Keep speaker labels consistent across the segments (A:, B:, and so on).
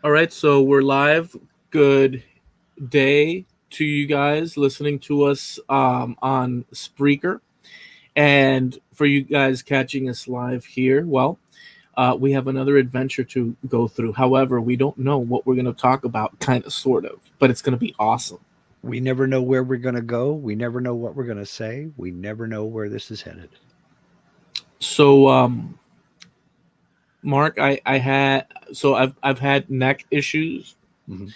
A: All right, so we're live. Good day to you guys listening to us on Spreaker. And for you guys catching us live here, we have another adventure to go through. However, we don't know what we're going to talk about, kind of, sort of, but it's going to be awesome.
B: We never know where we're going to go. We never know what we're going to say. We never know where this is headed.
A: So, Mark, I've had neck issues
B: Mm-hmm.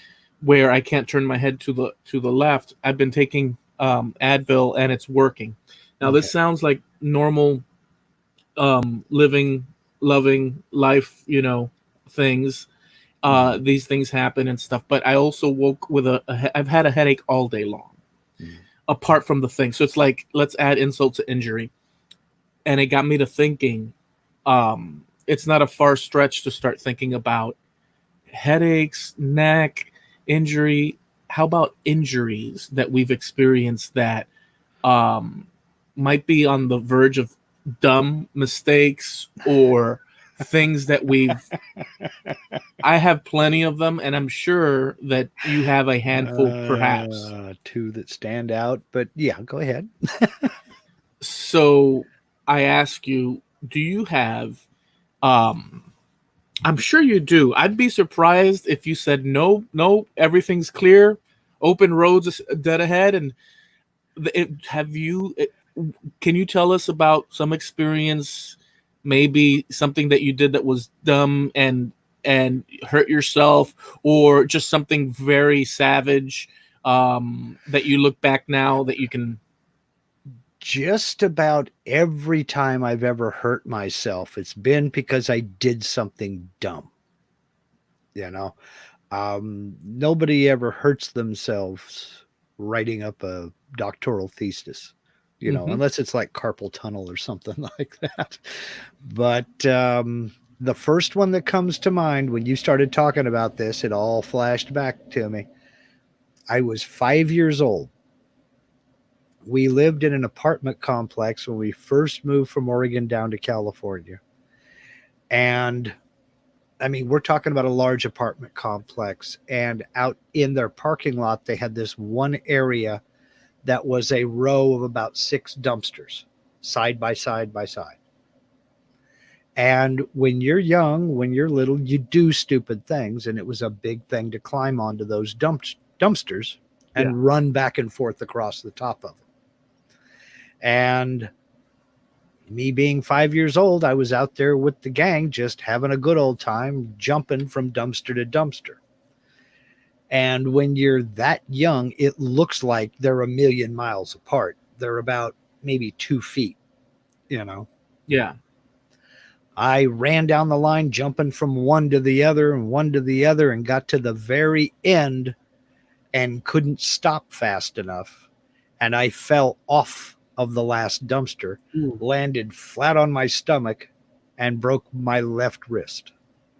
A: where I can't turn my head to the left. I've been taking Advil and it's working. Now
B: Okay.
A: this sounds like normal living, loving life, things. These things happen and stuff. But I also woke with I've had a headache all day long,
B: Mm-hmm.
A: apart from the thing. So it's like, let's add insult to injury. And it got me to thinking, it's not a far stretch to start thinking about headaches, neck, injury. How about injuries that we've experienced that might be on the verge of dumb mistakes or things that I have plenty of them, and I'm sure that you have a handful, perhaps.
B: Two that stand out, but yeah, go ahead.
A: So I ask you, do you have I'm sure you do. I'd be surprised if you said no, everything's clear, open roads dead ahead. And can you tell us about some experience, maybe something that you did that was dumb and hurt yourself, or just something very savage that you look back now that you can?
B: Just about every time I've ever hurt myself, it's been because I did something dumb. You know, nobody ever hurts themselves writing up a doctoral thesis,
A: Mhm.
B: unless it's like carpal tunnel or something like that. But the first one that comes to mind when you started talking about this, it all flashed back to me. I was 5 years old. We lived in an apartment complex when we first moved from Oregon down to California. And I mean, we're talking about a large apartment complex. And out in their parking lot, they had this one area that was a row of about 6 dumpsters, side by side by side. And when you're young, when you're little, you do stupid things. And it was a big thing to climb onto those dumpsters
A: Yeah.
B: and run back and forth across the top of them. And me being 5 years old, I was out there with the gang, just having a good old time, jumping from dumpster to dumpster. And when you're that young, it looks like they're a million miles apart. They're about maybe 2 feet, you know.
A: Yeah.
B: I ran down the line, jumping from one to the other and one to the other, and got to the very end and couldn't stop fast enough. And I fell off of the last dumpster,
A: Ooh.
B: landed flat on my stomach, and broke my left wrist.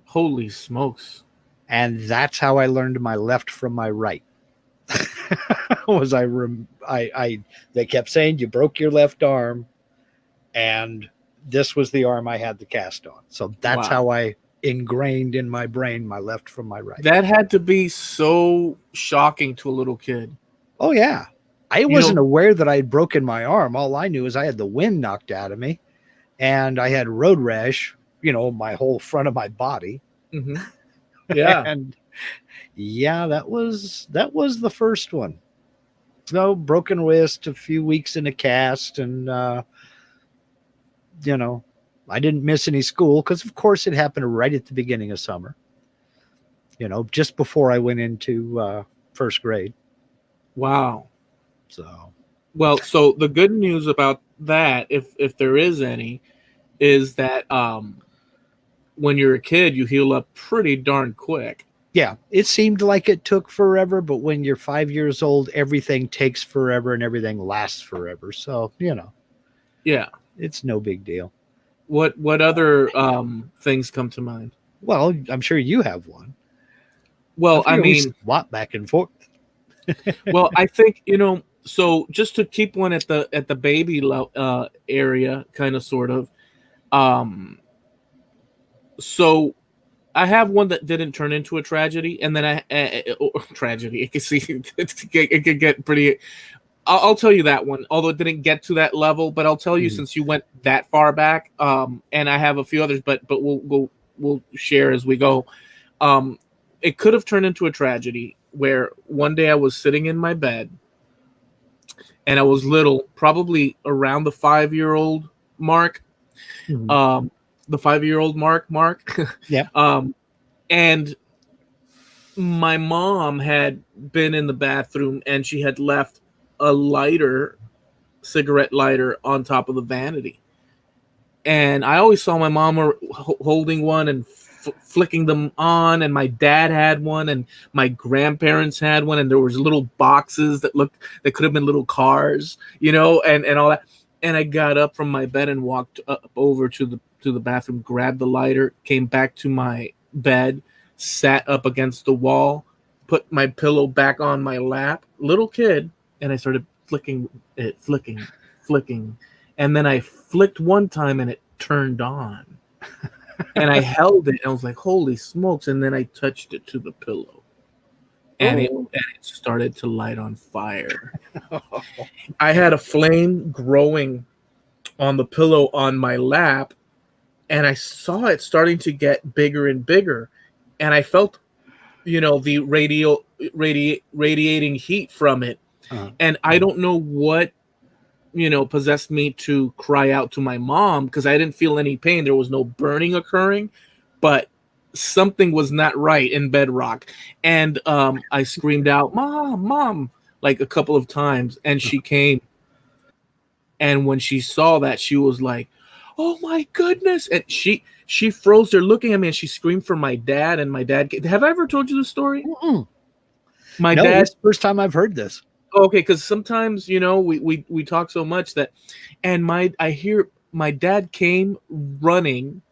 A: Holy smokes.
B: And that's how I learned my left from my right. Was they kept saying you broke your left arm, and this was the arm I had the cast on. So that's
A: Wow.
B: how I ingrained in my brain my left from my right.
A: That had to be so shocking to a little kid.
B: Oh yeah. I
A: You
B: wasn't
A: know,
B: aware that I had broken my arm. All I knew is I had the wind knocked out of me and I had road rash, my whole front of my body.
A: mhm. Yeah.
B: And yeah, that was the first one. So broken wrist, a few weeks in a cast, and I didn't miss any school because of course it happened right at the beginning of summer. Just before I went into first grade.
A: Wow.
B: So
A: Well, so the good news about that, if there is any, is that when you're a kid, you heal up pretty darn quick.
B: yeah, it seemed like it took forever, but when you're 5 years old, everything takes forever and everything lasts forever. So,
A: Yeah.
B: it's no big deal.
A: What other things come to mind?
B: Well, I'm sure you have one.
A: Well, I
B: We
A: mean,
B: swap back and forth.
A: well, I think, so just to keep one at the baby area, kind of, sort of. Um, so I have one that didn't turn into a tragedy, and then tragedy. It can see it could get pretty. I'll tell you that one, although it didn't get to that level. But I'll tell you, since you went that far back, and I have a few others, but we'll share as we go. It could have turned into a tragedy where one day I was sitting in my bed, and I was little, probably around the 5-year-old mark. The 5-year-old mark.
B: Yeah.
A: And my mom had been in the bathroom, and she had left a cigarette lighter on top of the vanity. And I always saw my mom holding one and flicking them on, and my dad had one, and my grandparents had one, and there was little boxes that could have been little cars, and all that. And I got up from my bed and walked up over to the bathroom, grabbed the lighter, came back to my bed, sat up against the wall, put my pillow back on my lap, little kid, and I started flicking, and then I flicked one time and it turned on. And I held it and I was like, holy smokes. And then I touched it to the pillow. And it started to light on fire. I had a flame growing on the pillow on my lap, and I saw it starting to get bigger and bigger. And I felt, the radiating heat from it. And I don't know what, possessed me to cry out to my mom, because I didn't feel any pain. There was no burning occurring, but something was not right in bedrock. And I screamed out, Mom, like a couple of times. And she came. And when she saw that, she was like, oh my goodness. And she froze there looking at me, and she screamed for my dad. And my dad, have I ever told you the story? My dad.
B: It's the first time I've heard this.
A: Okay, because sometimes, we talk so much that, and I hear my dad came running,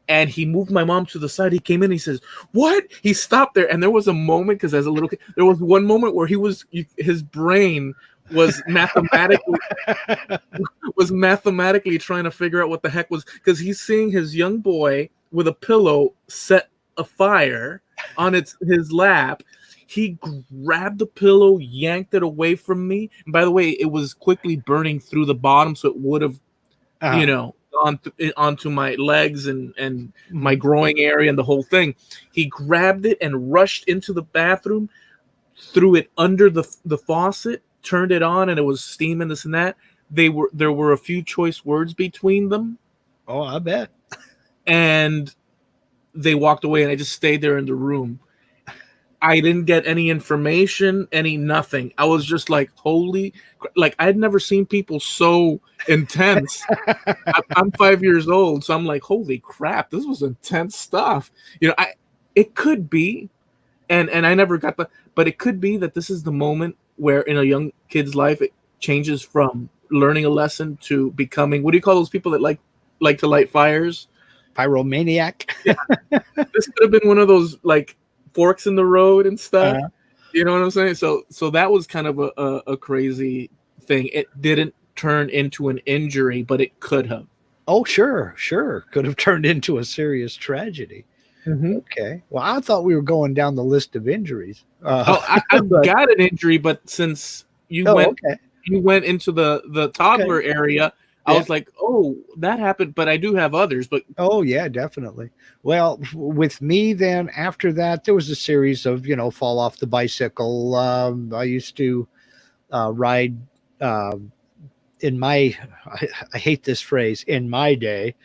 A: and he moved my mom to the side. He came in, he says, what? He stopped there. And there was a moment, because as a little kid, there was one moment where his brain was mathematically trying to figure out what the heck was, because he's seeing his young boy with a pillow set afire on his lap. He grabbed the pillow, yanked it away from me. And by the way, it was quickly burning through the bottom, so it would have, onto my legs and my groin area and the whole thing. He grabbed it and rushed into the bathroom, threw it under the faucet, turned it on, and it was steaming, this and that. There were a few choice words between them.
B: Oh, I bet.
A: And they walked away, and I just stayed there in the room. I didn't get any information, nothing. I was just like, I'd never seen people so intense. I'm 5 years old, so I'm like, holy crap, this was intense stuff. It could be, and I never got but it could be that this is the moment where in a young kid's life, it changes from learning a lesson to becoming, what do you call those people that like to light fires?
B: Pyromaniac.
A: Yeah. This could have been one of those, like, forks in the road and stuff. You know what I'm saying? So that was kind of a crazy thing. It didn't turn into an injury, but it could have.
B: Oh, sure. Could have turned into a serious tragedy. Okay. Well, I thought we were going down the list of injuries.
A: I've got an injury, but since you went into the toddler area, I was like, oh, that happened, but I do have others. But
B: oh yeah, definitely. Well, with me then, after that, there was a series of, fall off the bicycle. I used to ride in my, I hate this phrase, in my day,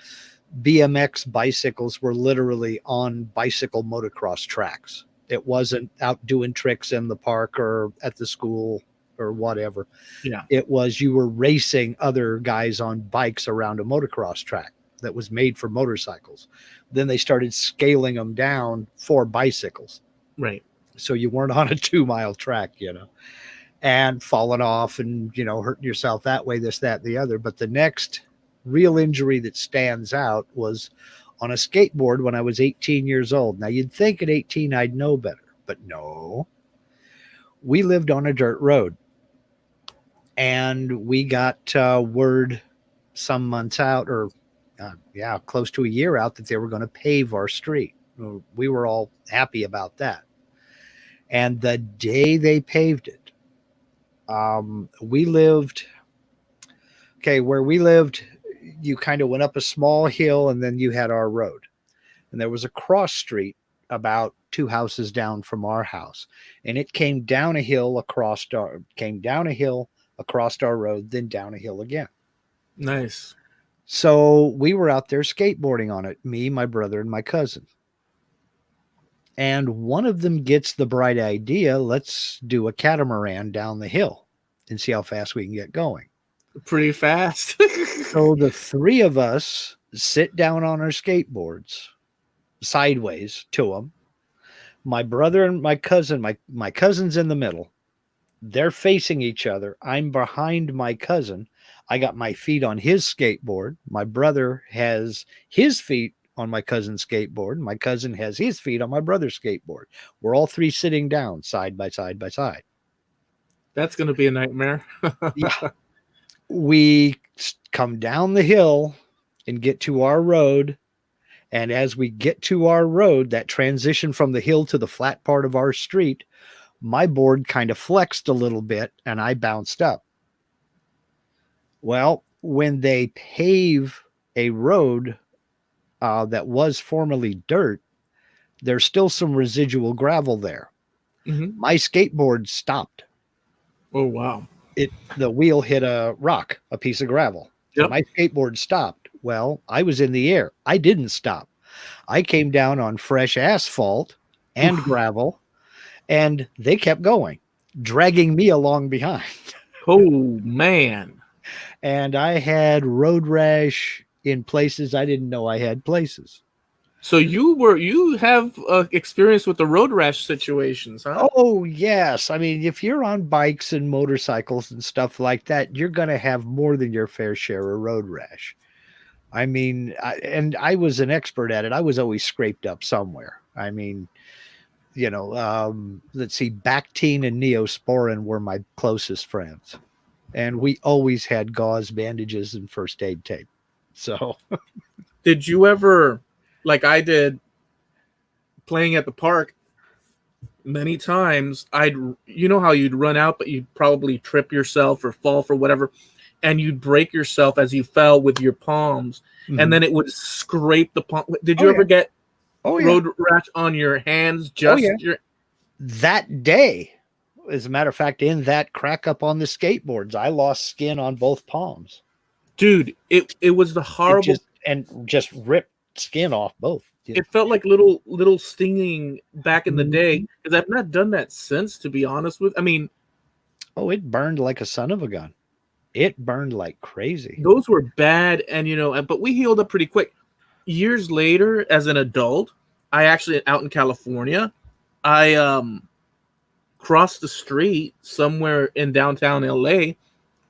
B: BMX bicycles were literally on bicycle motocross tracks. It wasn't out doing tricks in the park or at the school or whatever.
A: Yeah.
B: It was, you were racing other guys on bikes around a motocross track that was made for motorcycles. Then they started scaling them down for bicycles.
A: Right.
B: So you weren't on a 2-mile track, and falling off and, hurting yourself that way, this, that, the other. But the next real injury that stands out was on a skateboard when I was 18 years old. Now you'd think at 18 I'd know better, but no. We lived on a dirt road, and we got word some months out, or close to a year out, that they were going to pave our street. We were all happy about that. And the day they paved it, we lived, okay, where we lived, you kind of went up a small hill and then you had our road. And there was a cross street about 2 houses down from our house. And it came down a hill across our road, then down a hill again.
A: Nice.
B: So we were out there skateboarding on it, me, my brother, and my cousin. And one of them gets the bright idea, let's do a catamaran down the hill and see how fast we can get going.
A: Pretty fast.
B: So the 3 of us sit down on our skateboards sideways to them. My brother and my cousin, my cousin's in the middle. They're facing each other. I'm behind my cousin. I got my feet on his skateboard. My brother has his feet on my cousin's skateboard. My cousin has his feet on my brother's skateboard. We're all 3 sitting down side by side by side.
A: That's going to be a nightmare.
B: Yeah. We come down the hill and get to our road. And as we get to our road, that transition from the hill to the flat part of our street, my board kind of flexed a little bit and I bounced up. Well, when they pave a road that was formerly dirt, there's still some residual gravel there.
A: Mm-hmm.
B: My skateboard stopped.
A: Oh, wow.
B: The wheel hit a rock, a piece of gravel.
A: Yep.
B: My skateboard stopped. Well, I was in the air. I didn't stop. I came down on fresh asphalt and gravel, and they kept going, dragging me along behind.
A: Oh, man.
B: And I had road rash in places I didn't know I had places.
A: So you have experience with the road rash situations, huh?
B: Oh, yes. I mean, if you're on bikes and motorcycles and stuff like that, you're going to have more than your fair share of road rash. I mean, I was an expert at it. I was always scraped up somewhere. I mean, let's see, Bactine and Neosporin were my closest friends. And we always had gauze, bandages, and first aid tape. So
A: did you ever, like I did, playing at the park, many times you know how you'd run out, but you'd probably trip yourself or fall for whatever, and you'd break yourself as you fell with your palms, and then it would scrape the palm. Did you ever get road rash on your hands?
B: That day, as a matter of fact, in that crack up on the skateboards, I lost skin on both palms.
A: Dude, it was the horrible
B: just ripped skin off both.
A: It felt like little stinging back in the day, because I've not done that since, to be honest with. I mean,
B: it burned like a son of a gun. It burned like crazy.
A: Those were bad, and but we healed up pretty quick. Years later, as an adult, I actually, out in California, I crossed the street somewhere in downtown LA,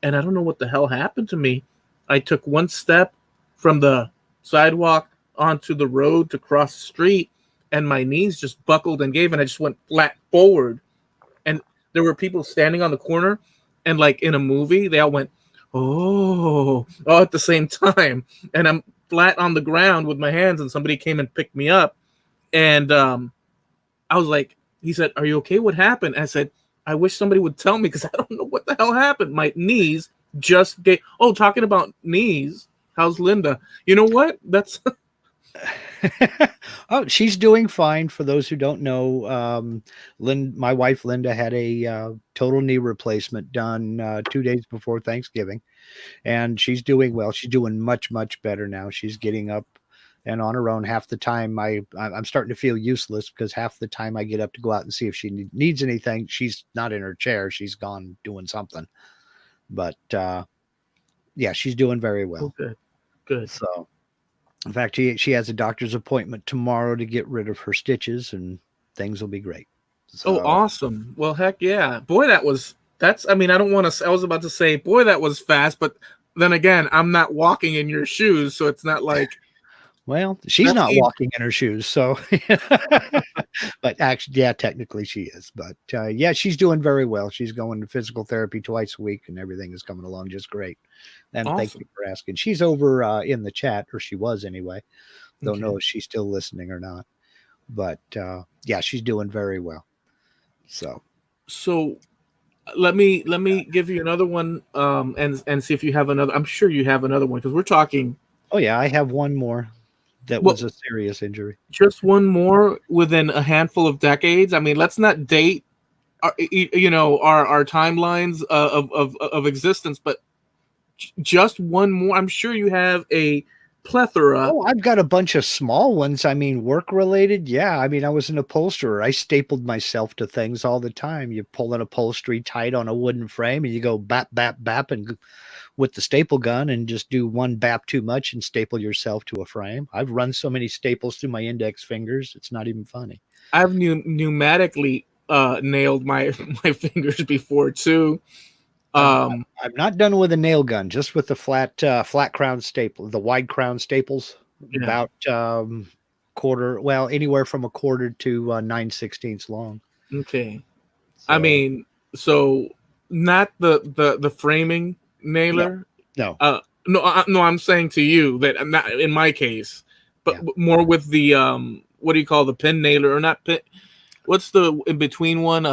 A: and I don't know what the hell happened to me. I took one step from the sidewalk onto the road to cross the street, and my knees just buckled and gave, and I just went flat forward. And there were people standing on the corner, and like in a movie, they all went, oh, all at the same time. And I'm flat on the ground with my hands, and somebody came and picked me up. And I was like, he said, are you okay? What happened? I said, I wish somebody would tell me, because I don't know what the hell happened. My knees just gave. Oh, talking about knees, how's Linda? You know what? That's
B: oh, she's doing fine. For those who don't know, my wife Linda had a total knee replacement done 2 days before Thanksgiving, and she's doing well. She's doing much, much better now. She's getting up and on her own. Half the time I'm starting to feel useless, because half the time I get up to go out and see if she needs anything, she's not in her chair. She's gone doing something. But yeah, she's doing very well.
A: Good.
B: So, in fact, she has a doctor's appointment tomorrow to get rid of her stitches, and things will be great. So,
A: oh, awesome. Well, heck yeah. Boy, I don't want to, I was about to say, boy, that was fast, but then again, I'm not walking in your shoes, so it's not like.
B: Well, she's not walking in her shoes, so. But actually, yeah, technically she is. But yeah, she's doing very well. She's going to physical therapy twice a week, and everything is coming along just great. And awesome. Thank you for asking. She's over in the chat, or she was anyway. Don't know if she's still listening or not. But yeah, she's doing very well. So
A: So let me give you another one, and see if you have another. I'm sure you have another one because we're talking.
B: oh yeah, I have one more that was
A: Well,
B: a serious injury.
A: just one more within a handful of decades. I mean, let's not date our timelines of existence, but just one more. I'm sure you have a plethora.
B: Oh, I've got a bunch of small ones. I mean, work related. Yeah. I mean, I was an upholsterer. I stapled myself to things all the time. You pull an upholstery tight on a wooden frame and you go bap, bap, bap, and with the staple gun and just do one bap too much and staple yourself to a frame. I've run so many staples through my index fingers. It's not even funny.
A: I've pneumatically nailed my my fingers before too.
B: I've,
A: Um,
B: I've not done it with a nail gun, just with the flat crown staple, the wide crown staples,
A: yeah.
B: about quarter, well, anywhere from a quarter to 9/16 long.
A: Okay. I
B: So
A: mean, so not the framing
B: no,
A: nailer.
B: no,
A: No, no. I'm saying to you that I'm not in my case, but
B: yeah,
A: more with the what do you call the pin nailer or not pin? What's the in between one?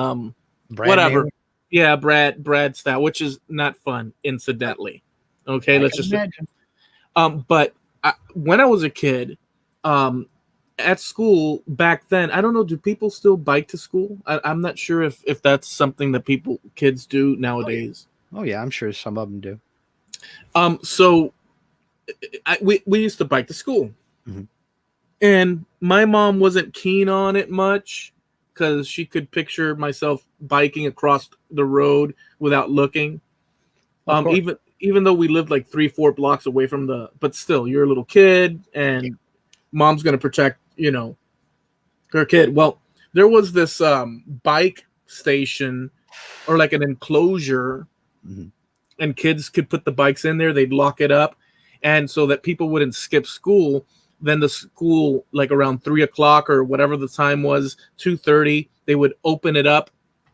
B: Brad
A: Whatever.
B: nailer.
A: Yeah, Brad style, which is not fun, incidentally. Okay,
B: I
A: let's
B: can
A: just
B: imagine.
A: but when I was a kid, um, at school back then, I don't know, do people still bike to school? I'm not sure if that's something that kids do
B: Oh yeah,
A: nowadays.
B: oh yeah, I'm sure some of them do.
A: So we used to bike to school,
B: Mhm.
A: and my mom wasn't keen on it much because she could picture myself biking across the road without looking.
B: Of course.
A: Even though we lived like 3-4 blocks away from but still, you're a little kid,
B: Yeah.
A: and mom's gonna protect her kid. Well, there was this bike station or like an enclosure,
B: Mhm.
A: and kids could put the bikes in there. They'd lock it up, and so that people wouldn't skip school. Then the school, like around 3 o'clock or whatever the time was, 2:30, they would open it up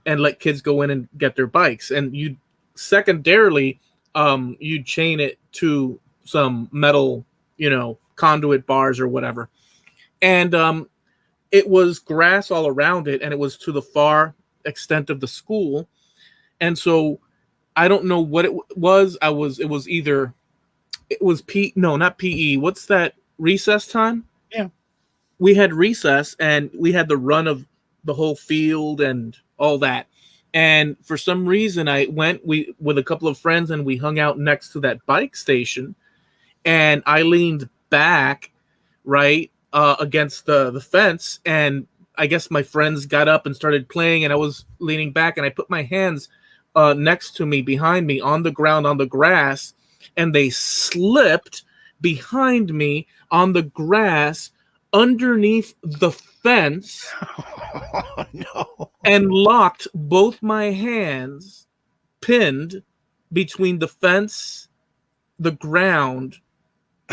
A: and let kids go in and get their bikes. And you secondarily, you'd chain it to some metal, conduit bars or whatever. And it was grass all around it, and it was to the far extent of the school. And so I don't know what it was. It was either it was P no, not PE. What's that, recess time?
B: Yeah.
A: We had recess and we had the run of the whole field and all that. And for some reason I went we with a couple of friends and we hung out next to that bike station, and I leaned back, right, against the fence, and I guess my friends got up and started playing, and I was leaning back, and I put my hands next to me, behind me, on the ground, on the grass, and they slipped behind me on the grass underneath the fence
B: Oh, no.
A: and locked both my hands pinned between the fence, the ground,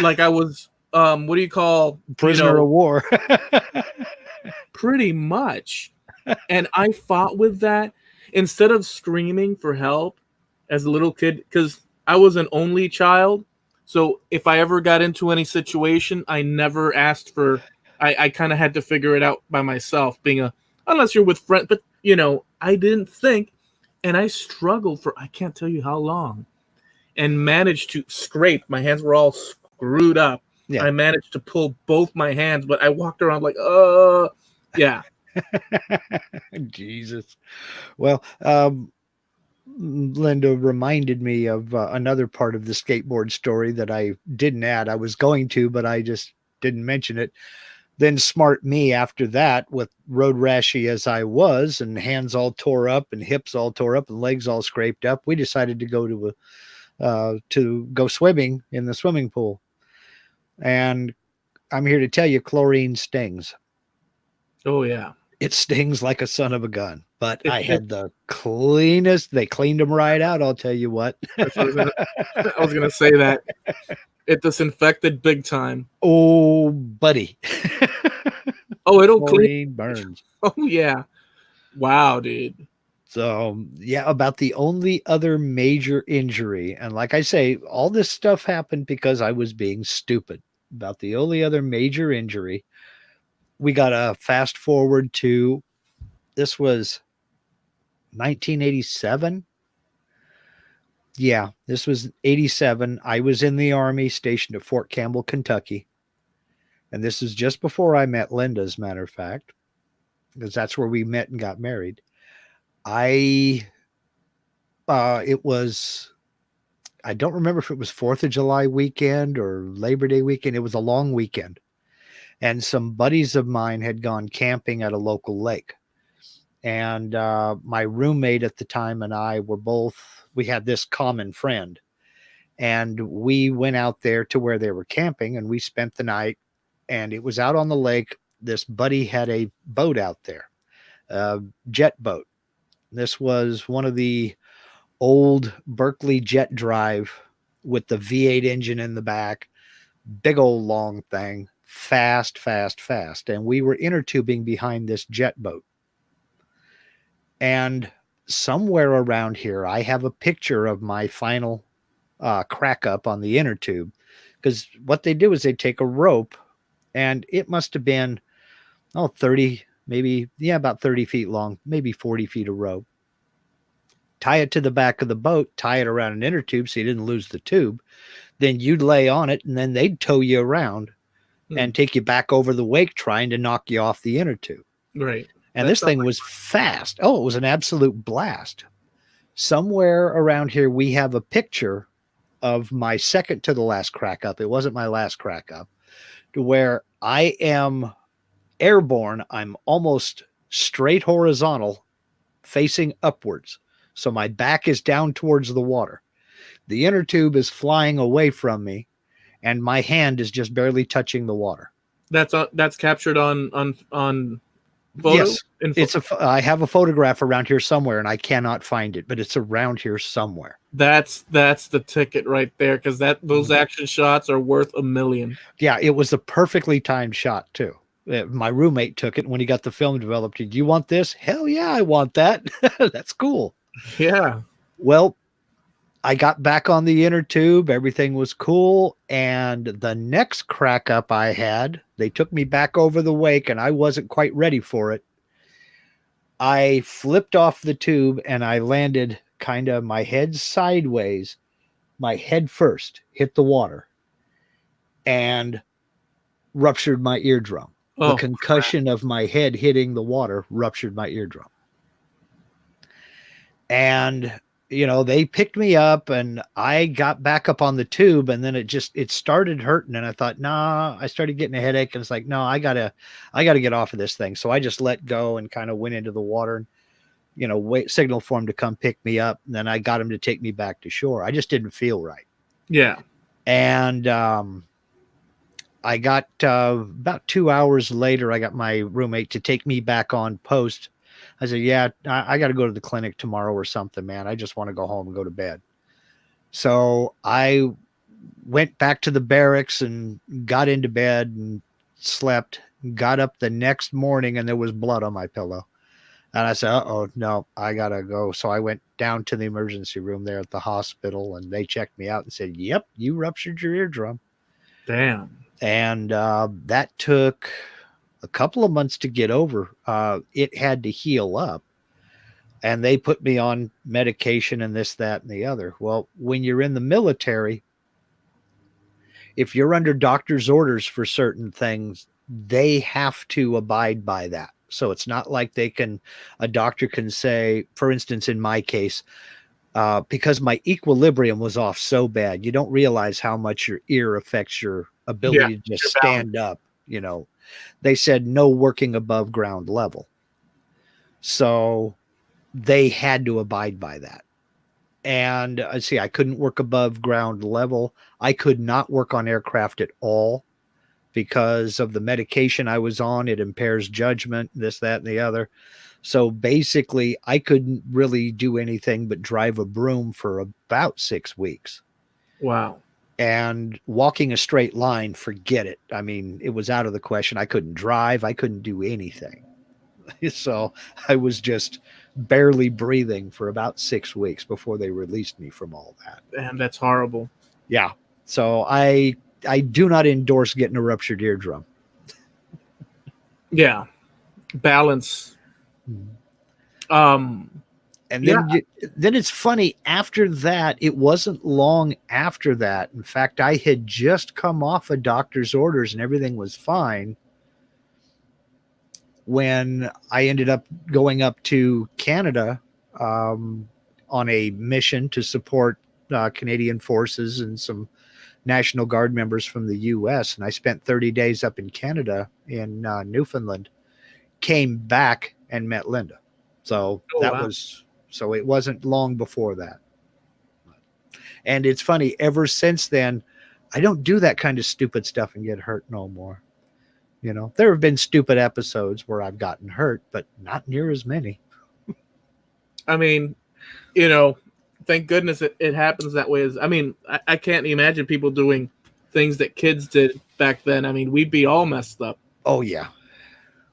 A: like I was what do you call,
B: Prisoner of war.
A: pretty much. And I fought with that instead of screaming for help as a little kid, because I was an only child. So if I ever got into any situation, I never asked for. I kind of had to figure it out by myself. Unless you're with friends, but I didn't think, and I struggled for I can't tell you how long, and managed to scrape. My hands were all screwed up.
B: Yeah.
A: I managed to pull both my hands, but I walked around like, yeah.
B: Jesus. Well, Linda reminded me of another part of the skateboard story that I didn't add. I was going to, but I just didn't mention it. Then smart me after that, with road rashy as I was, and hands all tore up and hips all tore up and legs all scraped up, we decided to go swimming in the swimming pool. And I'm here to tell you, chlorine stings.
A: Oh yeah.
B: It stings like a son of a gun. But
A: It,
B: I
A: it,
B: had the cleanest. They cleaned them right out. I'll tell you what.
A: that's what I was gonna say that it disinfected big time.
B: Oh, buddy.
A: Oh, it'll clean.
B: Chlorine burns.
A: Oh yeah. Wow, dude.
B: So, yeah, about the only other major injury. And like I say, all this stuff happened because I was being stupid. About the only other major injury we got a fast forward to, this was 1987. Yeah, this was 87. I was in the Army stationed at Fort Campbell, Kentucky. And this is just before I met Linda, as a matter of fact, because that's where we met and got married. It was, I don't remember if it was 4th of July weekend or Labor Day weekend. It was a long weekend. And some buddies of mine had gone camping at a local lake. And my roommate at the time and I we had this common friend. And we went out there to where they were camping and we spent the night. And it was out on the lake. This buddy had a boat out there, a jet boat. This was one of the old Berkeley jet drive with the V8 engine in the back, big old long thing, fast. And we were inner tubing behind this jet boat. And somewhere around here, I have a picture of my final crack up on the inner tube, because what they do is they take a rope, and it must have been 30, maybe, about 30 feet long, maybe 40 feet of rope. Tie it to the back of the boat, tie it around an inner tube so you didn't lose the tube. Then you'd lay on it, and then they'd tow you around and take you back over the wake, trying to knock you off the inner tube.
A: Right.
B: And this thing was fast. Oh, it was an absolute blast. Somewhere around here, we have a picture of my second to the last crack up. It wasn't my last crack up, to where I am airborne. I'm almost straight horizontal, facing upwards. So my back is down towards the water. The inner tube is flying away from me, and my hand is just barely touching the water.
A: That's captured on photo?
B: Yes, I have a photograph around here somewhere, and I cannot find it, but it's around here somewhere.
A: That's the ticket right there, because those action shots are worth $1 million.
B: Yeah, it was a perfectly timed shot too. My roommate took it when he got the film developed. Did you want this? Hell yeah, I want that. That's cool.
A: Yeah.
B: Well, I got back on the inner tube. Everything was cool. And the next crack up I had, they took me back over the wake, and I wasn't quite ready for it. I flipped off the tube and I landed kind of my head sideways. My head first hit the water and ruptured my eardrum. The concussion of my head hitting the water ruptured my eardrum. And, they picked me up, and I got back up on the tube, and then it started hurting. And I thought, I started getting a headache, and it's like, no, I gotta get off of this thing. So I just let go and kind of went into the water and, signal for him to come pick me up. And then I got him to take me back to shore. I just didn't feel right.
A: Yeah.
B: And, I got, about 2 hours later, I got my roommate to take me back on post. I said, yeah, I got to go to the clinic tomorrow or something, man. I just want to go home and go to bed. So I went back to the barracks and got into bed and slept, got up the next morning, and there was blood on my pillow. And I said, no, I got to go. So I went down to the emergency room there at the hospital, and they checked me out and said, yep, you ruptured your eardrum.
A: Damn.
B: And that took a couple of months to get over. It had to heal up, and they put me on medication and this, that, and the other. Well, when you're in the military, if you're under doctor's orders for certain things, they have to abide by that. So it's not like a doctor can say, for instance, in my case, because my equilibrium was off so bad, you don't realize how much your ear affects your ability to just stand up. They said no working above ground level. So they had to abide by that. And I couldn't work above ground level. I could not work on aircraft at all because of the medication I was on. It impairs judgment, this, that, and the other. So basically, I couldn't really do anything but drive a broom for about 6 weeks.
A: Wow.
B: And walking a straight line, forget it. I mean, it was out of the question. I couldn't drive. I couldn't do anything. So I was just barely breathing for about 6 weeks before they released me from all that.
A: Damn, that's horrible.
B: Yeah. So I do not endorse getting a ruptured eardrum.
A: Yeah. Balance. Um,
B: And
A: yeah.
B: then it's funny, after that, it wasn't long after that. In fact, I had just come off of doctor's orders and everything was fine when I ended up going up to Canada on a mission to support Canadian forces and some National Guard members from the US. And I spent 30 days up in Canada in Newfoundland, came back and met Linda. So
A: Oh, wow.
B: so it wasn't long before that. And it's funny, ever since then, I don't do that kind of stupid stuff and get hurt no more. You know, there have been stupid episodes where I've gotten hurt, but not near as many.
A: I mean, thank goodness it happens that way. I can't imagine people doing things that kids did back then. I mean, we'd be all messed up.
B: Oh, yeah.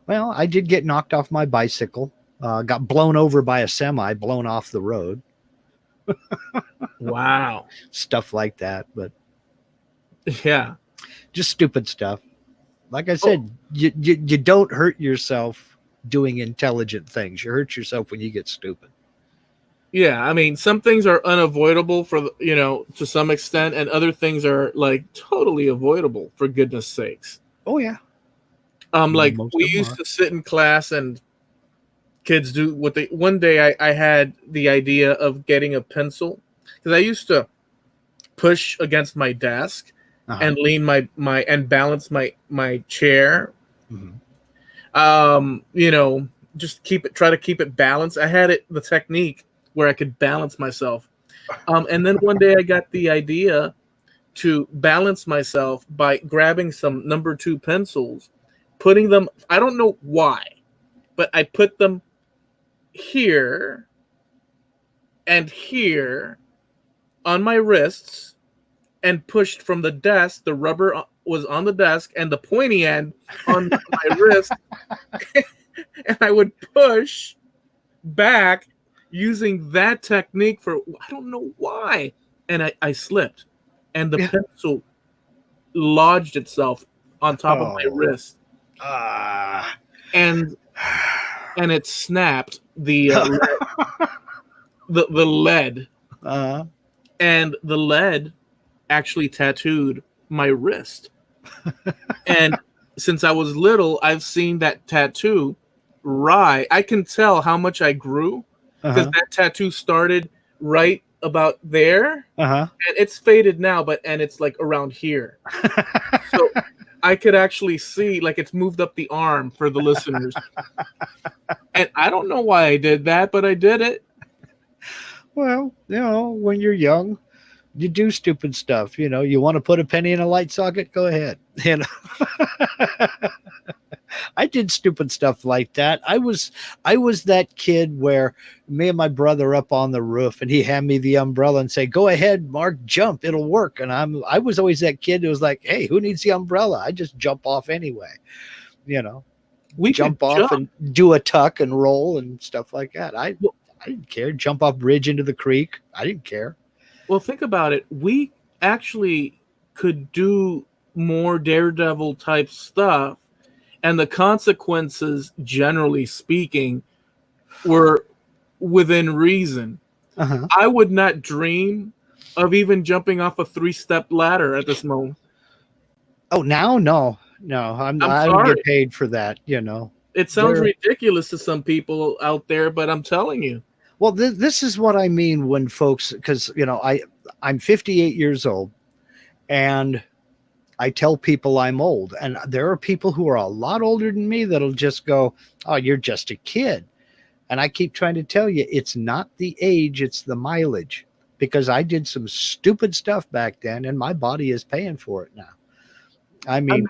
B: Well, I did get knocked off my bicycle, got blown over by a semi, blown off the road.
A: Wow.
B: Stuff like that. But
A: yeah,
B: just stupid stuff. Like I said, you don't hurt yourself doing intelligent things. You hurt yourself when you get stupid.
A: Yeah, I mean, some things are unavoidable to some extent, and other things are like totally avoidable, for goodness sakes.
B: Oh yeah.
A: Like we used to sit in class and kids do what they. One day I had the idea of getting a pencil because I used to push against my desk and lean my and balance my chair. Just try to keep it balanced. I had the technique where I could balance myself. And then one day I got the idea to balance myself by grabbing some number 2 pencils, putting them, I don't know why, but I put them here and here on my wrists and pushed from the desk. The rubber was on the desk and the pointy end on my wrist. And I would push back using that technique for, I don't know why. And I slipped. And the pencil lodged itself on top of my wrist. And it snapped the lead. And the lead actually tattooed my wrist. And since I was little, I've seen that tattoo I can tell how much I grew because that tattoo started right about there. And it's faded now, and it's like around here. So I could actually see, like, it's moved up the arm for the listeners. And I don't know why I did that, but I did it.
B: Well, when you're young, you do stupid stuff. You want to put a penny in a light socket? Go ahead. I did stupid stuff like that. I was that kid where me and my brother up on the roof and he had me the umbrella and say, "Go ahead, Mark, jump, it'll work." And I was always that kid who was like, "Hey, who needs the umbrella? I just jump off anyway." We jump off and do a tuck and roll and stuff like that. I didn't care. Jump off bridge into the creek. I didn't care.
A: Well, think about it. We actually could do more daredevil type stuff, and the consequences, generally speaking, were within reason. I would not dream of even jumping off a 3-step ladder at this moment.
B: Oh, now? No. I don't get paid for that,
A: It sounds ridiculous to some people out there, but I'm telling you.
B: Well, this is what I mean when folks, because, I'm 58 years old and I tell people I'm old. And there are people who are a lot older than me that'll just go, "Oh, you're just a kid." And I keep trying to tell you, it's not the age, it's the mileage. Because I did some stupid stuff back then and my body is paying for it now. I mean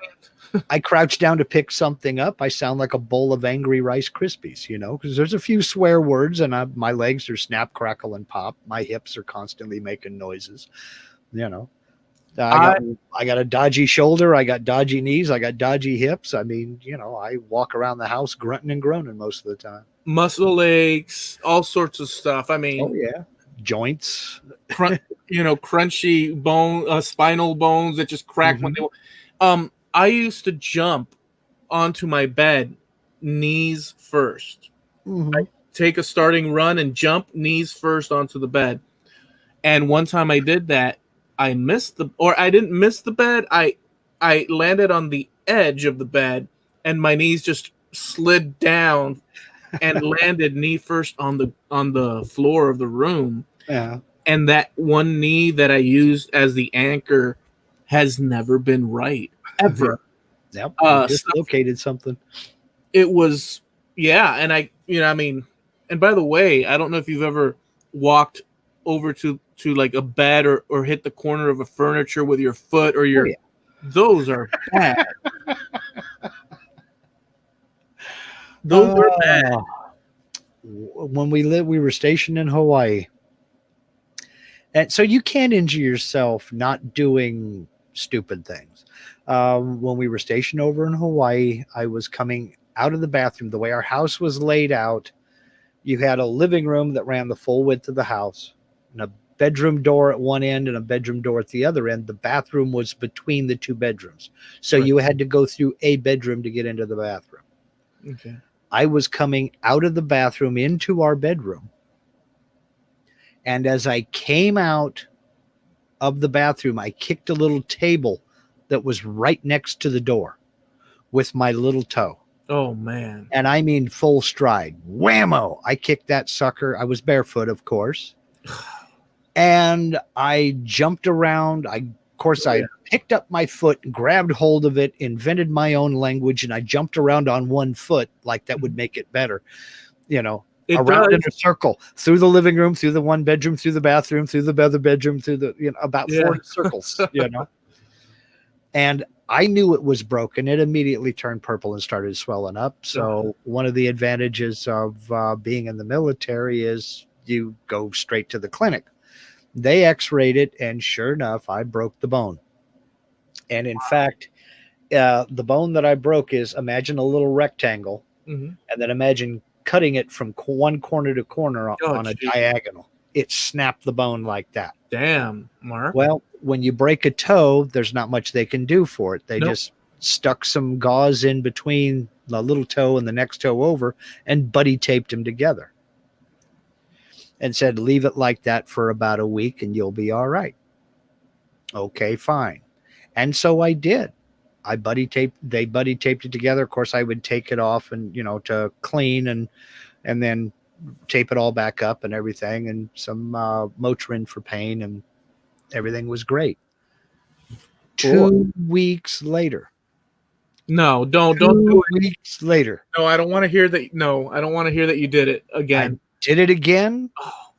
B: I crouch down to pick something up. I sound like a bowl of angry Rice Krispies, because there's a few swear words and my legs are snap, crackle, and pop. My hips are constantly making noises, I got a dodgy shoulder. I got dodgy knees. I got dodgy hips. I mean, I walk around the house grunting and groaning most of the time.
A: Muscle aches, all sorts of stuff. I mean,
B: oh yeah, joints,
A: crunchy bone, spinal bones that just crack when they. I used to jump onto my bed, knees first.
B: Mhm.
A: Take a starting run and jump knees first onto the bed. And one time I did that, I didn't miss the bed. I landed on the edge of the bed, and my knees just slid down and landed knee first on the floor of the room.
B: Yeah.
A: And that one knee that I used as the anchor has never been right ever.
B: Yep. You
A: So
B: dislocated something.
A: it was, yeah. And and by the way, I don't know if you've ever walked over to like a bed or hit the corner of a furniture with your foot or your,
B: yeah.
A: Those are bad. Those are bad.
B: When we were stationed in Hawaii. And so you can't injure yourself not doing stupid things. When we were stationed over in Hawaii, I was coming out of the bathroom. The way our house was laid out, you had a living room that ran the full width of the house, and a bedroom door at one end and a bedroom door at the other end. The bathroom was between the two bedrooms. So
A: Right.
B: you had to go through a bedroom to get into the bathroom.
A: Okay.
B: I was coming out of the bathroom into our bedroom. And as I came out of the bathroom, I kicked a little table that was right next to the door with my little toe.
A: Oh, man.
B: And I mean full stride. Whammo! I kicked that sucker. I was barefoot, of course. And I jumped around. I picked up my foot, grabbed hold of it, invented my own language, and I jumped around on one foot like that would make it better.
A: It
B: around
A: does.
B: in a circle, through the living room, through the one bedroom, through the bathroom, through the other bedroom, through the, about 4 circles, And I knew it was broken. It immediately turned purple and started swelling up. So one of the advantages of being in the military is you go straight to the clinic. They x-rayed it, and sure enough, I broke the bone. And in fact, the bone that I broke is, imagine a little rectangle, and then imagine cutting it from one corner to corner on a diagonal. It snapped the bone like that.
A: Damn, Mark.
B: Well, when you break a toe, there's not much they can do for it. They just stuck some gauze in between the little toe and the next toe over and buddy taped them together and said, leave it like that for about a week and you'll be all right. Okay, fine. And so I did. They buddy taped it together. Of course, I would take it off and, to clean and then tape it all back up and everything, and some Motrin for pain, and everything was great.
A: Cool.
B: 2 weeks later.
A: No, don't do
B: it. 2 weeks later.
A: No, I don't want to hear that. No, I don't want to hear that you did it again.
B: I did it again.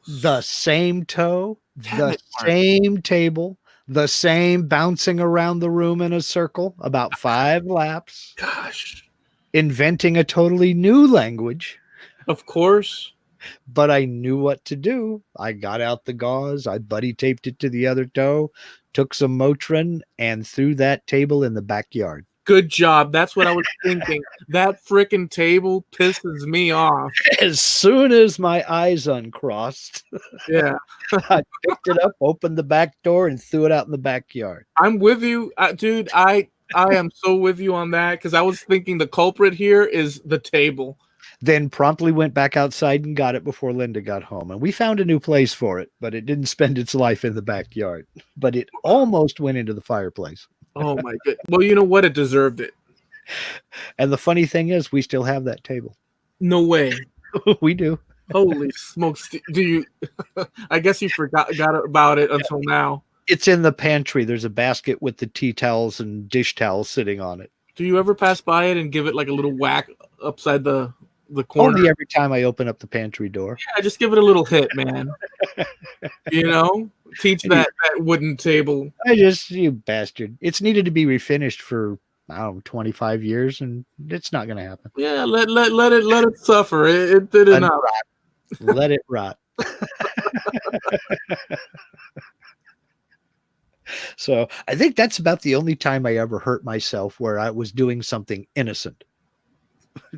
B: The same toe, the same table, the same bouncing around the room in a circle, about 5 laps.
A: Gosh.
B: Inventing a totally new language.
A: Of course.
B: But I knew what to do. I got out the gauze. I buddy taped it to the other toe, took some Motrin, and threw that table in the backyard.
A: Good job. That's what I was thinking. That freaking table pisses me off.
B: As soon as my eyes uncrossed,
A: yeah,
B: I picked it up, opened the back door, and threw it out in the backyard.
A: I'm with you, dude. I am so with you on that, because I was thinking the culprit here is the table.
B: Then promptly went back outside and got it before Linda got home. And we found a new place for it, but it didn't spend its life in the backyard. But it almost went into the fireplace.
A: Oh, my God. Well, you know what? It deserved it.
B: And the funny thing is, we still have that table.
A: No way.
B: We do.
A: Holy smokes. Do you? I guess you forgot about it until now.
B: It's in the pantry. There's a basket with the tea towels and dish towels sitting on it.
A: Do you ever pass by it and give it like a little whack upside the corner?
B: Only every time I open up the pantry door.
A: Yeah, just give it a little hit, man. Teach that wooden table.
B: You bastard. It's needed to be refinished for 25 years, and it's not going to happen.
A: Yeah, let it suffer. It did enough.
B: Let it rot. So I think that's about the only time I ever hurt myself where I was doing something innocent.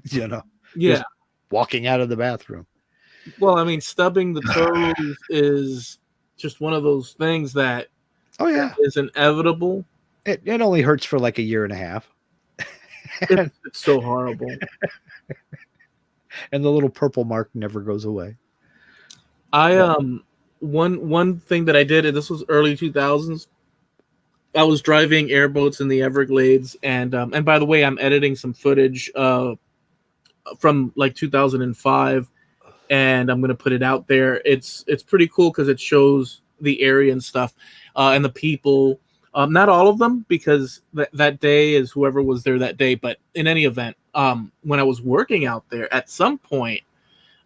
B: Yeah. Just walking out of the bathroom.
A: Well, I mean, stubbing the toes is just one of those things that
B: is
A: inevitable.
B: It only hurts for like a year and a half.
A: It's so horrible.
B: And the little purple mark never goes away.
A: I
B: But
A: one thing that I did, and this was early 2000s. I was driving airboats in the Everglades, and by the way, I'm editing some footage from like 2005, and I'm gonna put it out there. It's pretty cool because it shows the area and stuff, and the people. Not all of them, because that day is whoever was there that day. But in any event, when I was working out there, at some point,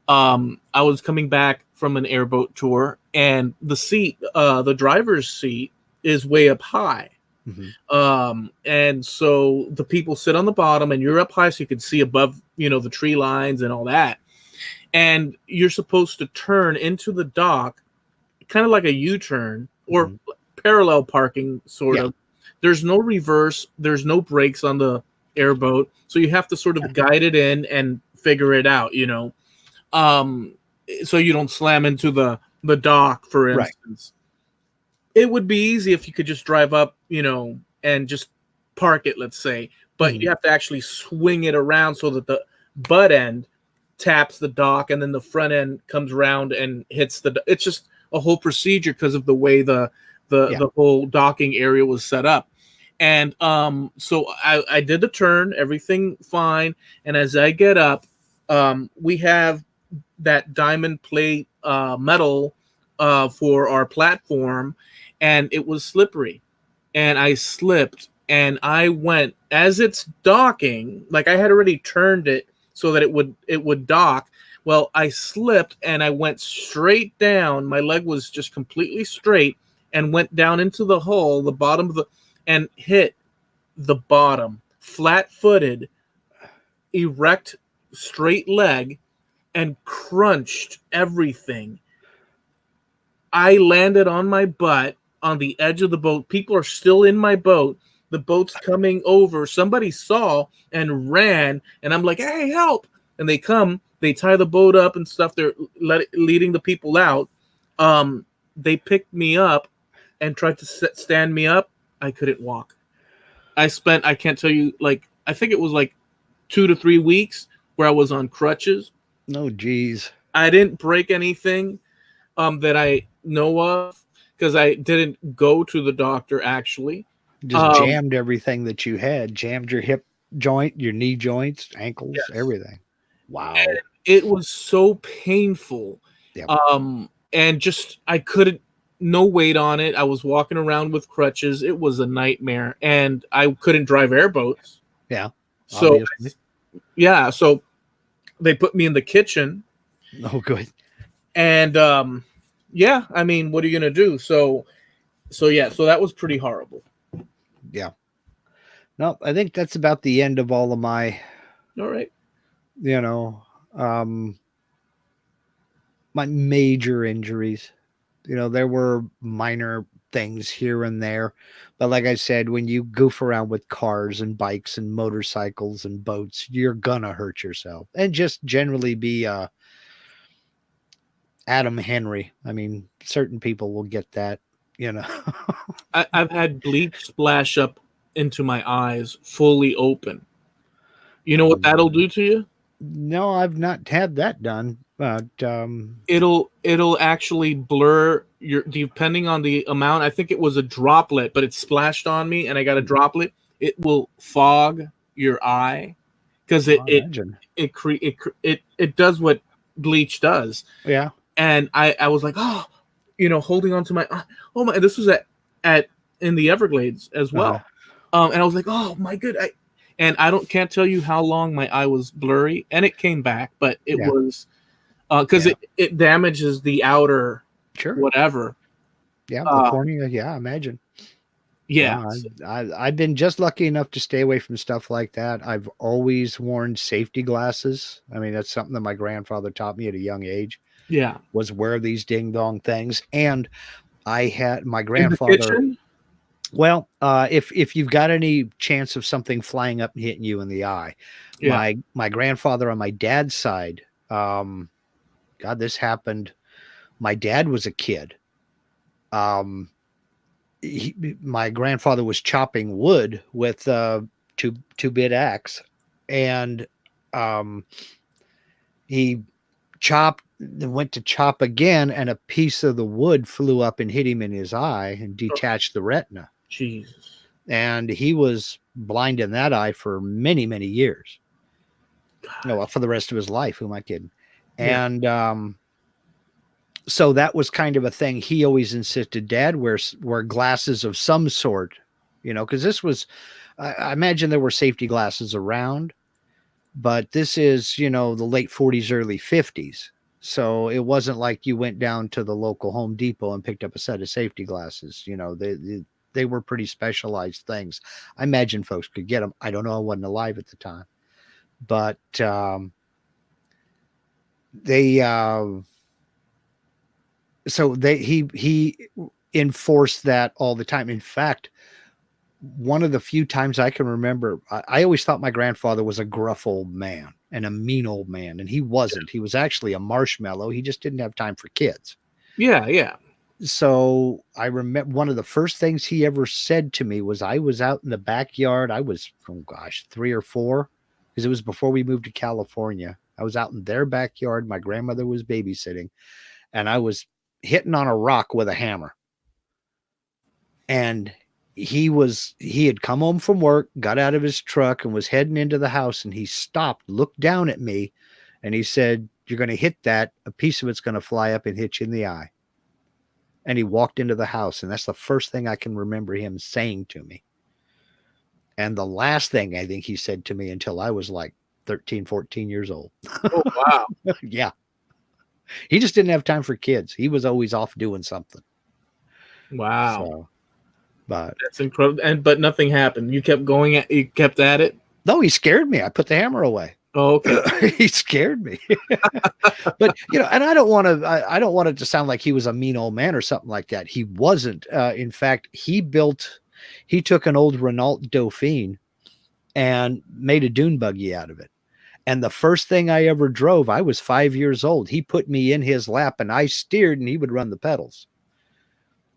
A: I was coming back from an airboat tour, and the driver's seat, is way up high. And so the people sit on the bottom, and you're up high, so you can see above, the tree lines and all that. And you're supposed to turn into the dock, kind of like a U-turn or parallel parking, sort of. There's no reverse. There's no brakes on the airboat, so you have to sort of guide it in and figure it out, so you don't slam into the dock, for instance. It would be easy if you could just drive up, and just park it, let's say. But you have to actually swing it around so that the butt end taps the dock, and then the front end comes around and hits it's just a whole procedure because of the way the whole docking area was set up. And so I did the turn, everything fine. And as I get up, we have that diamond plate metal for our platform, and it was slippery. And I slipped, and I went, as it's docking, like I had already turned it so that it would dock. Well, I slipped, and I went straight down. My leg was just completely straight, and went down into the hull, the bottom of and hit the bottom, flat-footed, erect, straight leg, and crunched everything. I landed on my butt on the edge of the boat. People are still in my boat. The boat's coming over. Somebody saw and ran, and I'm like, hey, help. And they come, they tie the boat up and stuff. They're leading the people out. They picked me up and tried to stand me up. I couldn't walk. I can't tell you, I think it was like 2 to 3 weeks where I was on crutches.
B: No, geez.
A: I didn't break anything that I know of, because I didn't go to the doctor, actually.
B: Just jammed everything that you had. Jammed your hip joint, your knee joints, ankles, everything. Wow.
A: And it was so painful.
B: Yep.
A: And just, I couldn't, no weight on it. I was walking around with crutches. It was a nightmare. And I couldn't drive airboats.
B: Yeah.
A: So, so they put me in the kitchen.
B: Oh, good.
A: And, I mean, what are you going to do? So that was pretty horrible.
B: Yeah. No, I think that's about the end of all of my,
A: all right.
B: My major injuries. There were minor things here and there, but like I said, when you goof around with cars and bikes and motorcycles and boats, you're gonna hurt yourself. And just generally be Adam Henry. I mean, certain people will get that,
A: I've had bleach splash up into my eyes, fully open. You know what that'll do to you?
B: No, I've not had that done, but
A: it'll actually blur depending on the amount. I think it was a droplet, but it splashed on me, and I got a droplet. It will fog your eye, because it does what bleach does.
B: Yeah.
A: And I was like, holding on to my, oh my, this was at in the Everglades as well. And I was like, oh my good. And can't tell you how long my eye was blurry, and it came back, but it was because it damages the outer whatever.
B: Yeah, the cornea. Yeah, I imagine.
A: Yeah,
B: I've been just lucky enough to stay away from stuff like that. I've always worn safety glasses. I mean, that's something that my grandfather taught me at a young age.
A: Yeah,
B: was wear these ding dong things, and I had my grandfather. Well, if you've got any chance of something flying up and hitting you in the eye, my grandfather on my dad's side, God, this happened. My dad was a kid. My grandfather was chopping wood with two-bit axe, and he went to chop again, and a piece of the wood flew up and hit him in his eye and detached the retina.
A: Jesus.
B: And he was blind in that eye for many, many years. No, well, for the rest of his life. Who am I kidding?
A: Yeah.
B: And so that was kind of a thing. He always insisted Dad wear glasses of some sort, because this was, I imagine there were safety glasses around, but this is, the late 40s, early 50s. So it wasn't like you went down to the local Home Depot and picked up a set of safety glasses. They were pretty specialized things. I imagine folks could get them. I don't know. I wasn't alive at the time, but he enforced that all the time. In fact, one of the few times I can remember, I always thought my grandfather was a gruff old man and a mean old man, and he wasn't. He was actually a marshmallow. He just didn't have time for kids.
A: Yeah.
B: So I remember one of the first things he ever said to me was, I was out in the backyard. I was, 3 or 4, because it was before we moved to California. I was out in their backyard. My grandmother was babysitting, and I was hitting on a rock with a hammer. And he had come home from work, got out of his truck, and was heading into the house, and he stopped, looked down at me, and he said, "You're going to hit that. A piece of it's going to fly up and hit you in the eye." And he walked into the house, and that's the first thing I can remember him saying to me. And the last thing I think he said to me until I was like 13, 14 years old.
A: Oh, wow.
B: Yeah. He just didn't have time for kids. He was always off doing something.
A: Wow.
B: So, but
A: that's incredible. But nothing happened. You kept going you kept at it?
B: No, he scared me. I put the hammer away.
A: Oh, okay.
B: He scared me. But, and I don't want it to sound like he was a mean old man or something like that. He wasn't. In fact, he took an old Renault Dauphine and made a dune buggy out of it. And the first thing I ever drove, I was 5 years old. He put me in his lap and I steered and he would run the pedals.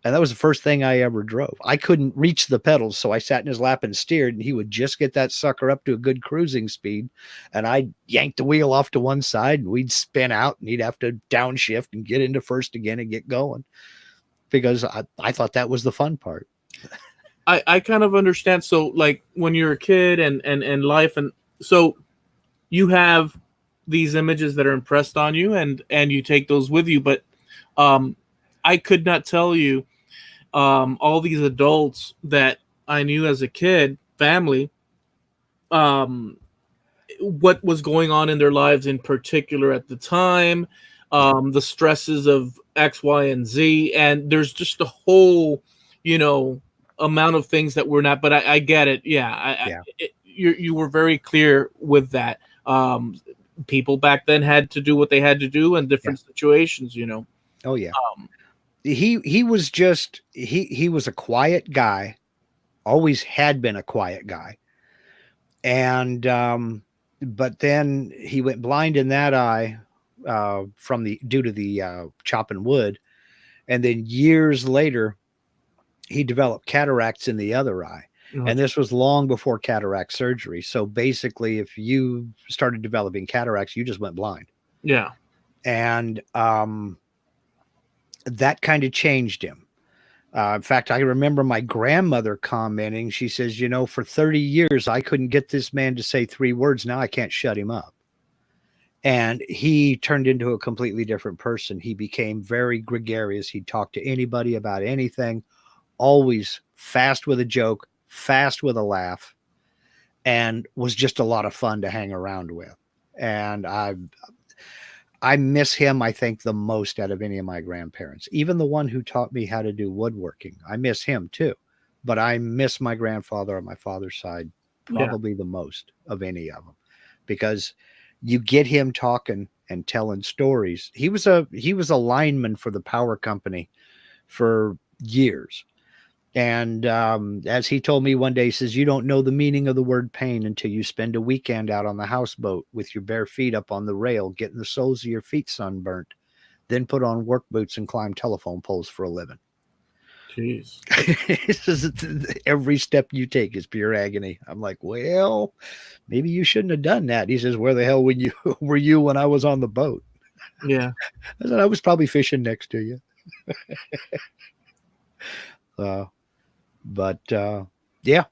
B: And that was the first thing I ever drove. I couldn't reach the pedals, so I sat in his lap and steered, and he would just get that sucker up to a good cruising speed. And I'd yank the wheel off to one side, and we'd spin out, and he'd have to downshift and get into first again and get going, because I thought that was the fun part.
A: I kind of understand. So, like, when you're a kid and life, and so you have these images that are impressed on you, and you take those with you. But I could not tell you all these adults that I knew as a kid, family, what was going on in their lives in particular at the time, the stresses of X, Y, and Z. And there's just a whole, amount of things that we're not, but I get it. Yeah. You were very clear with that. People back then had to do what they had to do in different situations,
B: Oh yeah. He was just, he was a quiet guy, always had been a quiet guy. And, but then he went blind in that eye, due to the, chopping wood. And then years later, he developed cataracts in the other eye. Mm-hmm. And this was long before cataract surgery. So basically, if you started developing cataracts, you just went blind.
A: Yeah.
B: And, that kind of changed him. In fact, I remember my grandmother commenting, she says, for 30 years, I couldn't get this man to say 3 words. Now I can't shut him up. And he turned into a completely different person. He became very gregarious. He'd talk to anybody about anything, always fast with a joke, fast with a laugh, and was just a lot of fun to hang around with. And I miss him, I think, the most out of any of my grandparents. Even the one who taught me how to do woodworking. I miss him too. But I miss my grandfather on my father's side probably the most of any of them. Because you get him talking and telling stories. He was a lineman for the power company for years. And as he told me one day, he says, you don't know the meaning of the word pain until you spend a weekend out on the houseboat with your bare feet up on the rail, getting the soles of your feet sunburnt, then put on work boots and climb telephone poles for a living.
A: Jeez.
B: He says every step you take is pure agony. I'm like, well, maybe you shouldn't have done that. He says, where the hell were you when I was on the boat?
A: Yeah.
B: I said, I was probably fishing next to you. But yeah,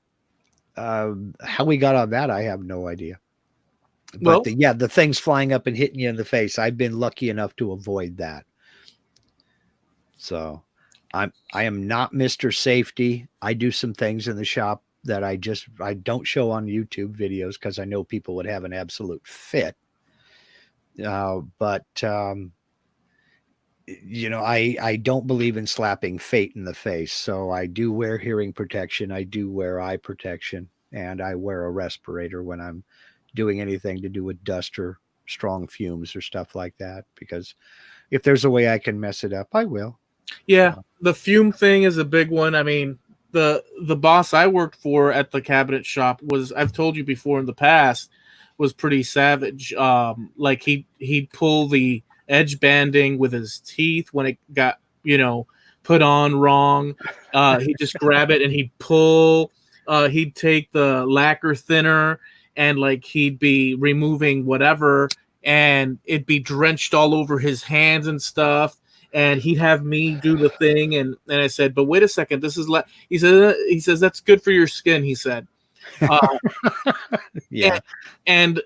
B: how we got on that, I have no idea. But
A: Well,
B: the things flying up and hitting you in the face, I've been lucky enough to avoid that. So I am not Mr. Safety. I do some things in the shop that I don't show on YouTube videos because I know people would have an absolute fit. But I don't believe in slapping fate in the face. So I do wear hearing protection. I do wear eye protection, and I wear a respirator when I'm doing anything to do with dust or strong fumes or stuff like that. Because if there's a way I can mess it up, I will.
A: yeah, the fume thing is a big one. I mean, the boss I worked for at the cabinet shop was, I've told you before in the past, was pretty savage. Like he'd pull the edge banding with his teeth when it got, put on wrong. He'd just grab it and he'd pull. He'd take the lacquer thinner and like he'd be removing whatever, and it'd be drenched all over his hands and stuff. And he'd have me do the thing, and I said, "But wait a second, this is he says that's good for your skin." He said,
B: yeah,
A: and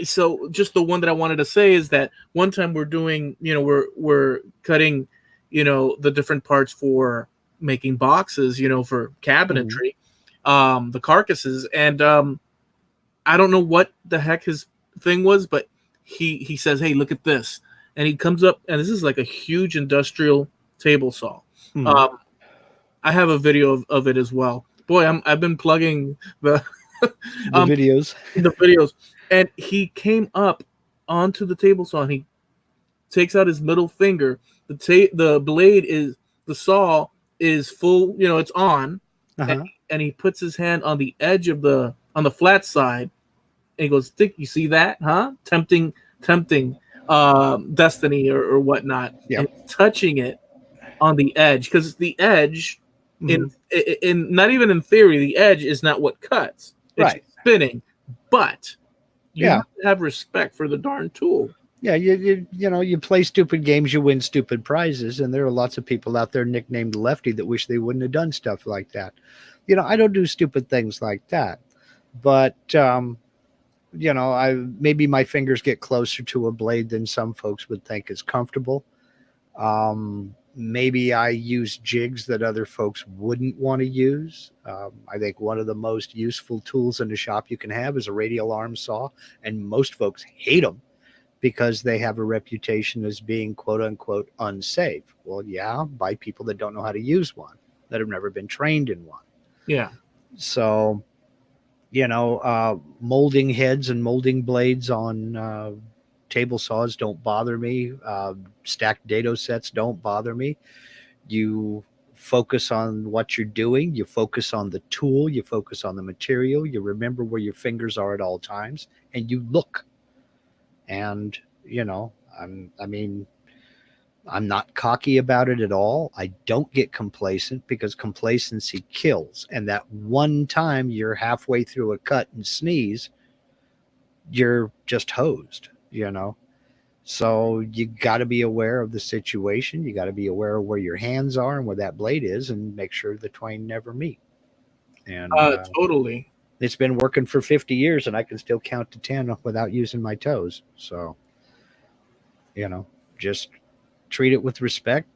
A: so just the one that I wanted to say is that one time we're doing, we're cutting, the different parts for making boxes, for cabinetry, the carcasses, and I don't know what the heck his thing was, but he says, "Hey, look at this." And he comes up, and this is like a huge industrial table saw. I have a video of it as well. Boy, I've been plugging the
B: videos.
A: The videos. And he came up onto the table saw, and he takes out his middle finger. The blade is, the saw is full, it's on, and he puts his hand on the edge of on the flat side, and he goes, "Think you see that, huh? Tempting destiny or whatnot."
B: Yep.
A: And touching it on the edge, because the edge, in not even in theory, the edge is not what cuts. It's
B: right.
A: Spinning, but you have to have respect for the darn tool.
B: Yeah, you play stupid games, you win stupid prizes, and there are lots of people out there nicknamed Lefty that wish they wouldn't have done stuff like that. I don't do stupid things like that, but maybe my fingers get closer to a blade than some folks would think is comfortable. Maybe I use jigs that other folks wouldn't want to use. I think one of the most useful tools in the shop you can have is a radial arm saw, and most folks hate them because they have a reputation as being quote unquote unsafe. Well, yeah, by people that don't know how to use one, that have never been trained in one.
A: Yeah.
B: So, molding heads and molding blades on table saws don't bother me. Stacked dado sets don't bother me. You focus on what you're doing. You focus on the tool. You focus on the material. You remember where your fingers are at all times, and you look. And, I'm not cocky about it at all. I don't get complacent because complacency kills. And that one time you're halfway through a cut and sneeze, you're just hosed, So you got to be aware of the situation. You got to be aware of where your hands are and where that blade is, and make sure the twain never meet. And
A: Totally.
B: It's been working for 50 years, and I can still count to 10 without using my toes. So, just treat it with respect.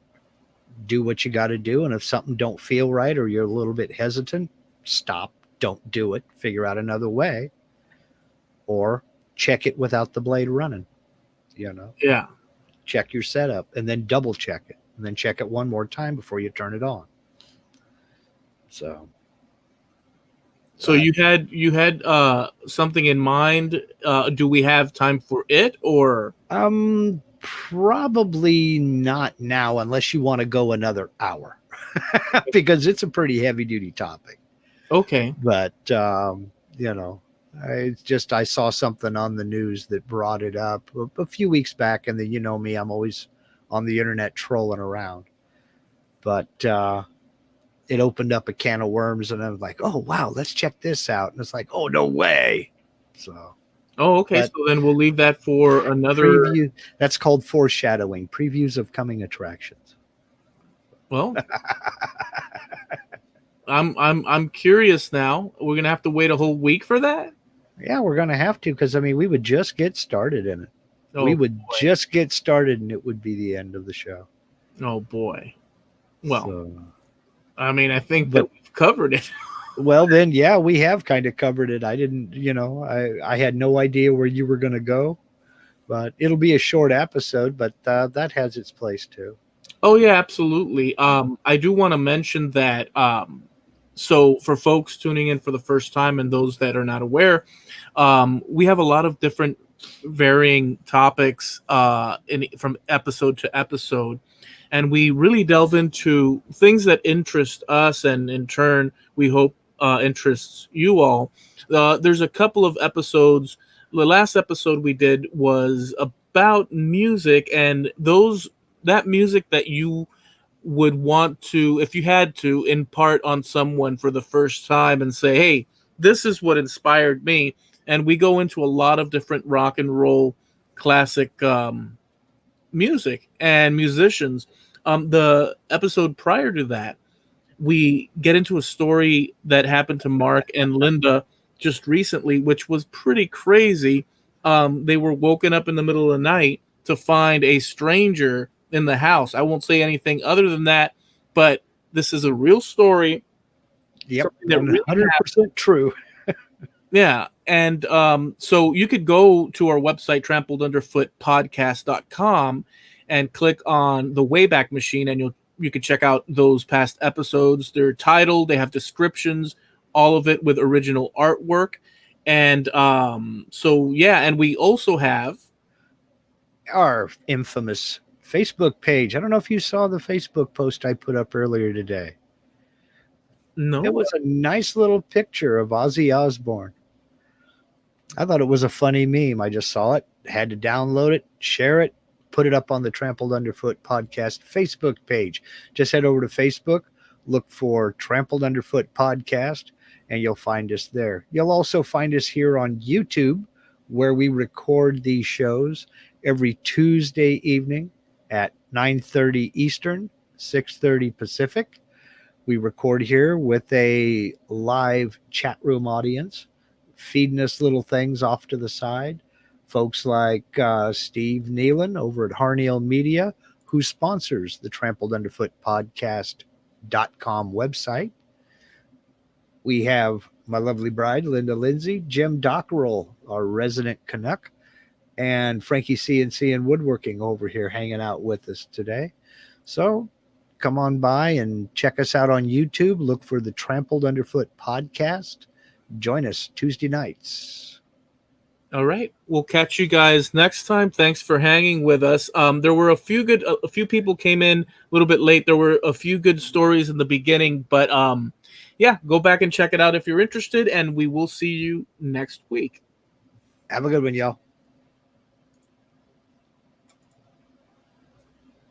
B: Do what you got to do. And if something don't feel right or you're a little bit hesitant, stop. Don't do it. Figure out another way. Or check it without the blade running.
A: Yeah.
B: Check your setup and then double check it. And then check it one more time before you turn it on. So
A: you had something in mind. Do we have time for it, or
B: probably not now, unless you want to go another hour, because it's a pretty heavy duty topic.
A: Okay.
B: But I saw something on the news that brought it up a few weeks back, and then me, I'm always on the internet trolling around. But it opened up a can of worms, and I was like, oh wow, let's check this out. And it's like, oh no way. So
A: Oh, okay.
B: but
A: So then we'll leave that for another.
B: preview, that's called foreshadowing, previews of coming attractions.
A: Well, I'm curious now. We're gonna have to wait a whole week for that.
B: Yeah, we're gonna have to, because I mean we would just get started in it.
A: Oh,
B: We would
A: boy.
B: just get started and it would be the end of the show.
A: Oh boy. Well,
B: So,
A: I mean, I think
B: but-
A: that we've covered it.
B: well then, yeah, we have kind of covered it. I didn't, I had no idea where you were going to go, but it'll be a short episode, but that has its place too.
A: Oh yeah, absolutely. I do want to mention that. So for folks tuning in for the first time and those that are not aware, we have a lot of different varying topics from episode to episode, and we really delve into things that interest us, and in turn, we hope interests you all. There's a couple of episodes. The last episode we did was about music, and that music that you would want to, if you had to, impart on someone for the first time and say, hey, this is what inspired me. And we go into a lot of different rock and roll classic music and musicians. The episode prior to that, we get into a story that happened to Mark and Linda just recently, which was pretty crazy. They were woken up in the middle of the night to find a stranger in the house. I won't say anything other than that, but this is a real story.
B: Yep,
A: That really
B: 100% true.
A: Yeah. And so you could go to our website, trampledunderfootpodcast.com, and click on the Wayback Machine, and you can check out those past episodes. They're titled, they have descriptions, all of it with original artwork. And so, yeah, and we also have
B: Our infamous Facebook page. I don't know if you saw the Facebook post I put up earlier today.
A: no.
B: It was a nice little picture of Ozzy Osbourne. I thought it was a funny meme. I just saw it, had to download it, share it, put it up on the Trampled Underfoot Podcast Facebook page. Just head over to Facebook, look for Trampled Underfoot Podcast, and you'll find us there. You'll also find us here on YouTube, where we record these shows every Tuesday evening at 9:30 Eastern, 6:30 Pacific. We record here with a live chat room audience, feeding us little things off to the side. Folks like Steve Nealon over at Harneal Media, who sponsors the Trampled Underfoot Podcast.com website. We have my lovely bride, Linda Lindsay, Jim Dockerell, our resident Canuck, and Frankie CNC and Woodworking over here hanging out with us today. So come on by and check us out on YouTube. Look for the Trampled Underfoot Podcast. Join us Tuesday nights.
A: All right. We'll catch you guys next time. Thanks for hanging with us. There were a few people came in a little bit late. There were a few good stories in the beginning, but yeah, go back and check it out if you're interested, and we will see you next week.
B: Have a good one, y'all.